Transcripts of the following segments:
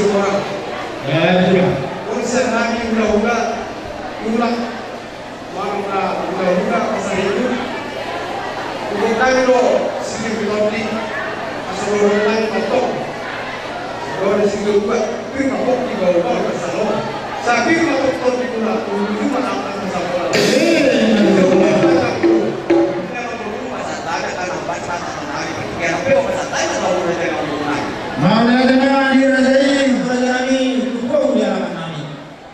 orang. Ya, betul. Urusan lagi udah ulang udah pasal itu. Udah tahu loh, sini pilotnya asal orang lain patok. Kalau ada sini juga, tapi ngapok di bawah pasal lo. Sabi ngapok di pulau, itu mana akan masalah. Mana dengan dirajai raja kami, kau dia akan kami.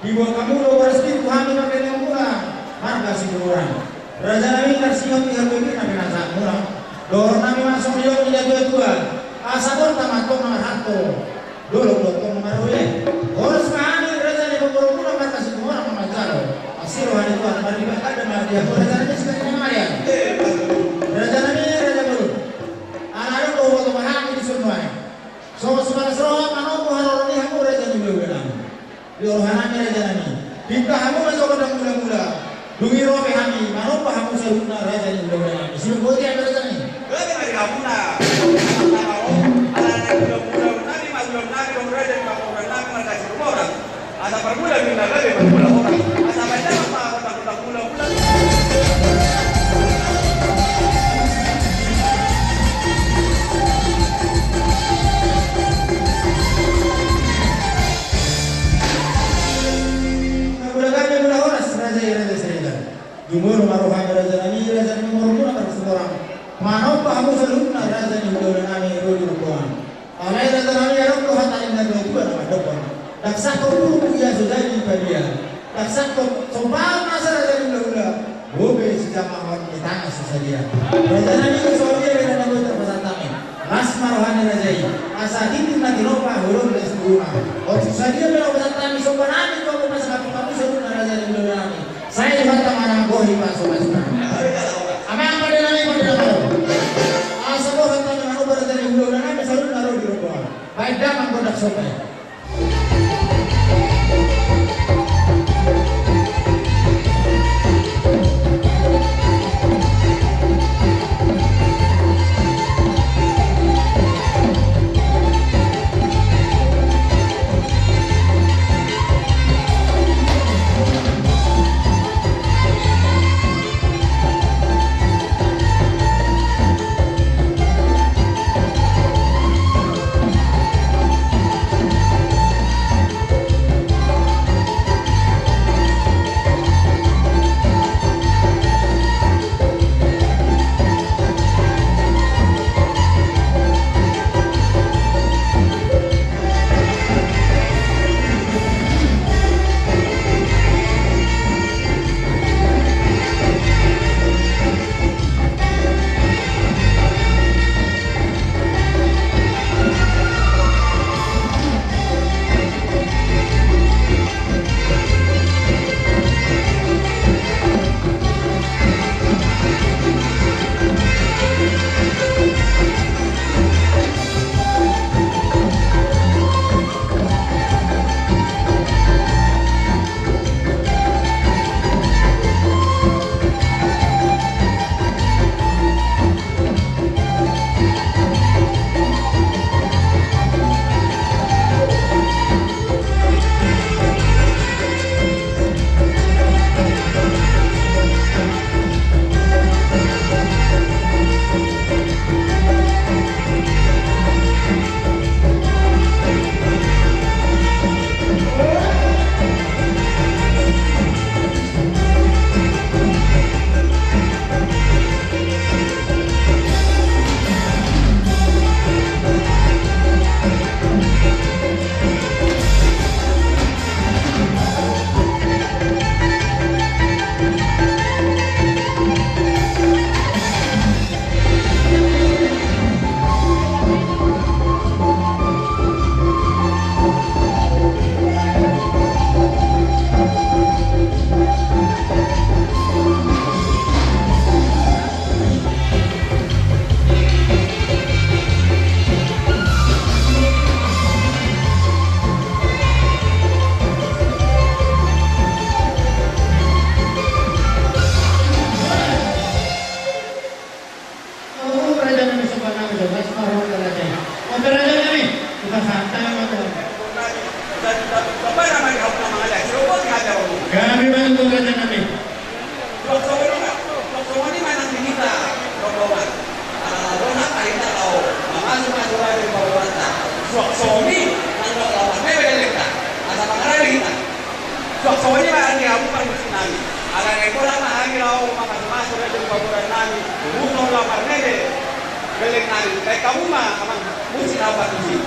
Dibuat kamu lo bersih Tuhan pakai yang murah, harga si kurang. Raja kami kasih yang tiga puluh nabi nasa murah. Dor kami masuk dia tidak dua. Asal tamat kau nomor satu. Dulu kau nomor dua. Orang sekali raja ni pemburu pun nomor kasih kurang nomor jalo. Asal hari Tuhan bagi bakat dan dia raja ni sekali mengalir. Raja kami raja baru. Anak kau waktu mahal di semua. So semangat mano buhan ni hamu raja ni berulang. Di orang ni raja ni. Kita hamu masuk ke dalam mula-mula. Dungi roh kami, mano hamu serupa raja ni berulang. Sini boleh ada raja ni. Lebih dari kamu nak. Anak-anak muda-muda nanti masuk nanti orang raja ni orang nanti mereka semua orang. Ada permuda minta lebih permuda orang. Ada macam apa kota-kota mula-mula. Jumur maruhani raja ni murmur akan seorang. Mana kamu selalu nak raja ni udah nani rodi rukuan. Alai raja ni orang tu hati ni nak rukuan apa dokan. Daksa kau pun punya sudah di badia. Daksa kau sombal masa raja ni udah. Bobe sejak mahal kita nggak susah dia. Raja ni soalnya beda nak buat terpasang kami. Mas maruhani raja ini. Asal itu nak diropa huruf dari sebelumnya. Oh susah dia beda pasang kami sombal nani kau pasang kami selalu nak raja ni udah nani. Saya juga tak mana bohi masuk. Apa yang pada nani pada nama? Asal boh hantar dengan obat dari hulu dan nani selalu naruh di rumah. Baik dah menggodak sopai. Bagaimana lagi hak nama ada? Siapa yang ada orang? Kami bantu Raja Nabi. Semua ini mana kita rombongan. Rombongan kita tahu. Masuk lagi rombongan kita. Suami nangkap lawan. Mereka kita. Ada pengarah kita. Suami mana dia bukan musim nami. Ada ekonomi mana kita masuk lagi rombongan nami. Bukan lawan mereka. Beleng nami. Kayak kamu mah aman musim apa musim.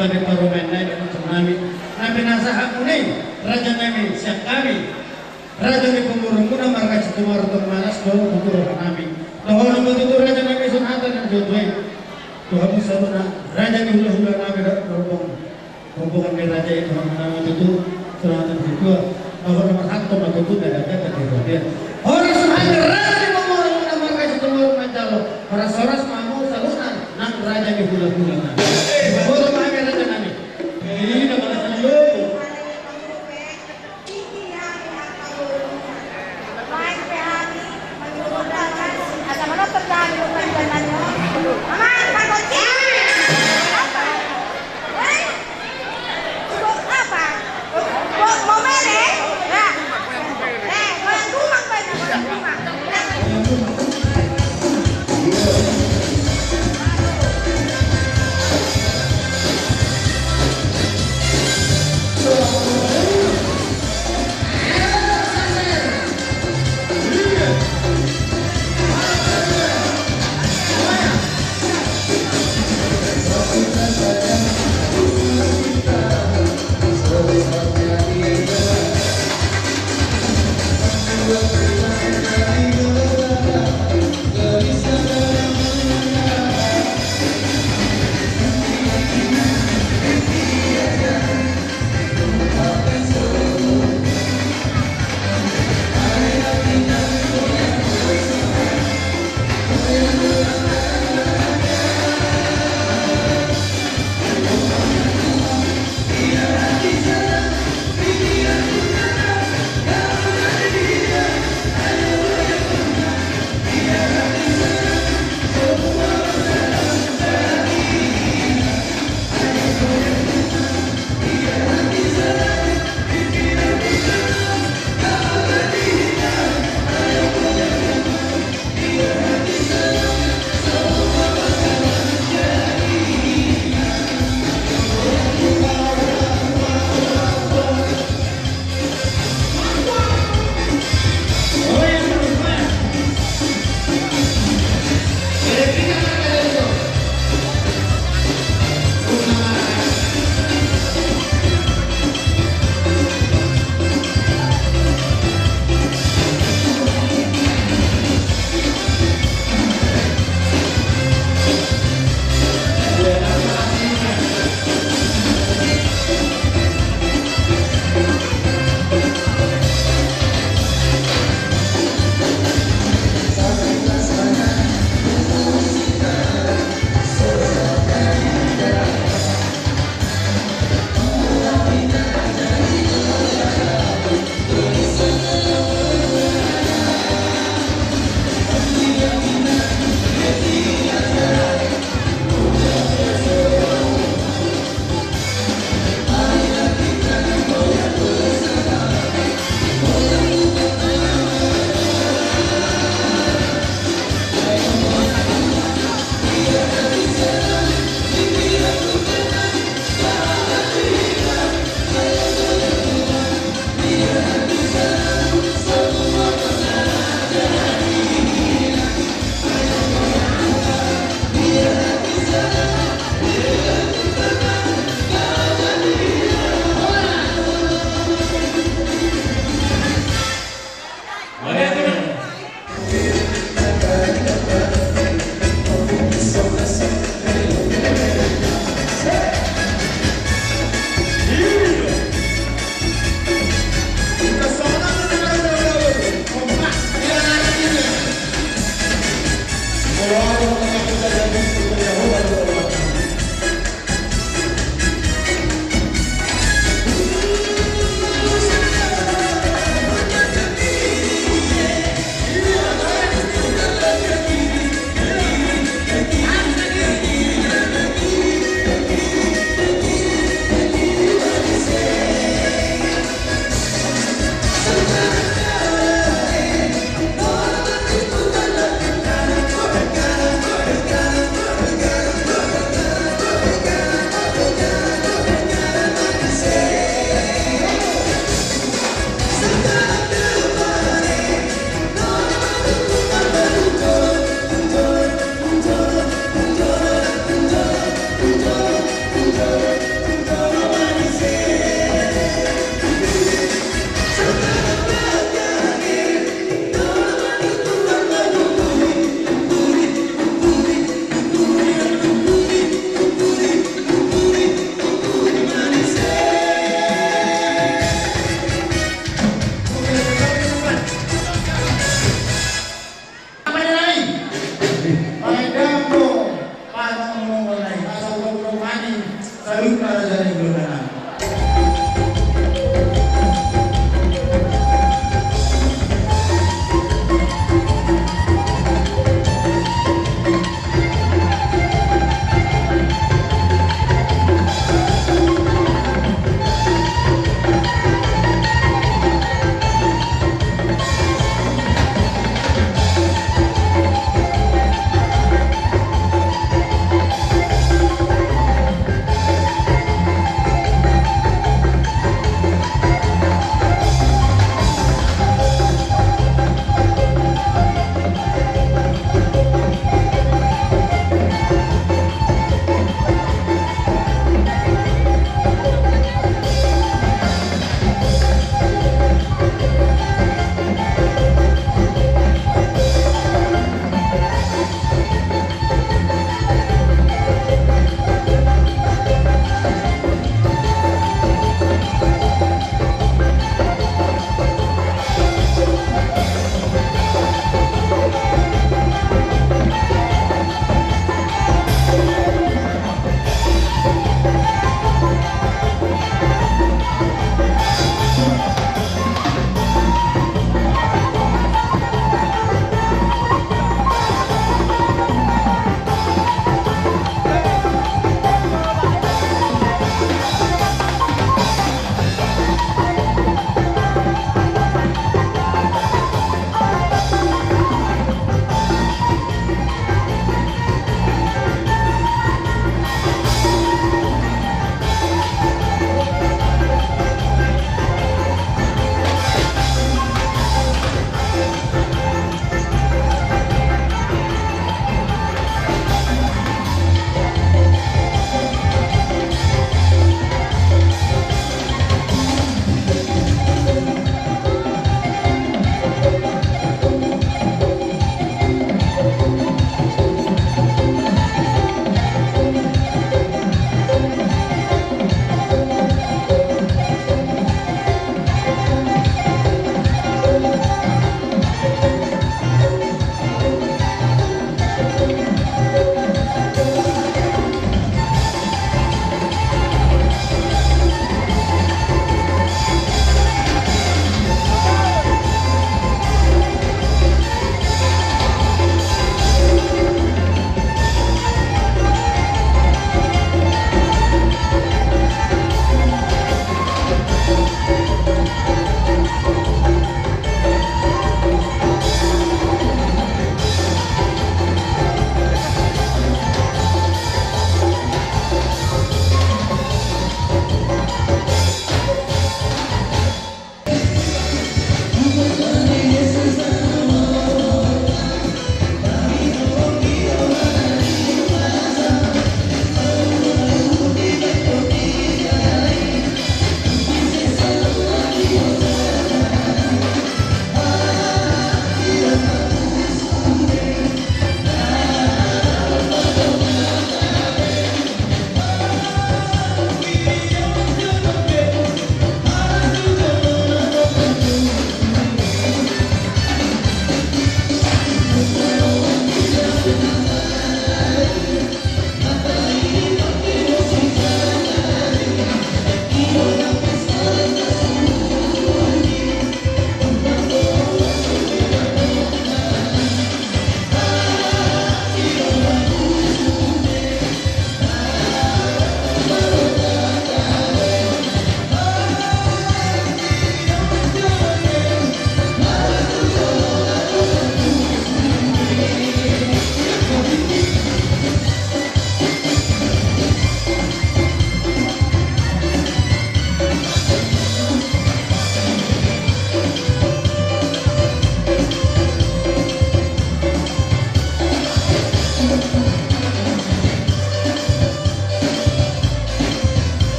balik parumen na ito tsunami na pinasahan ko raja namin siya kami raja ni pemurung muna marga sa tumarutong manas do puturo kami tahon mo dito raja namin sunatan ng jodwe Tuhan mo sa na raja ni hula-hula namin kumpulkan ni raja itu namin dito sunatan dito tahon naman hakto matuto na dagat at dito orang sunatan raja ni pemurung muna marga sa tumarutong manjalo para soras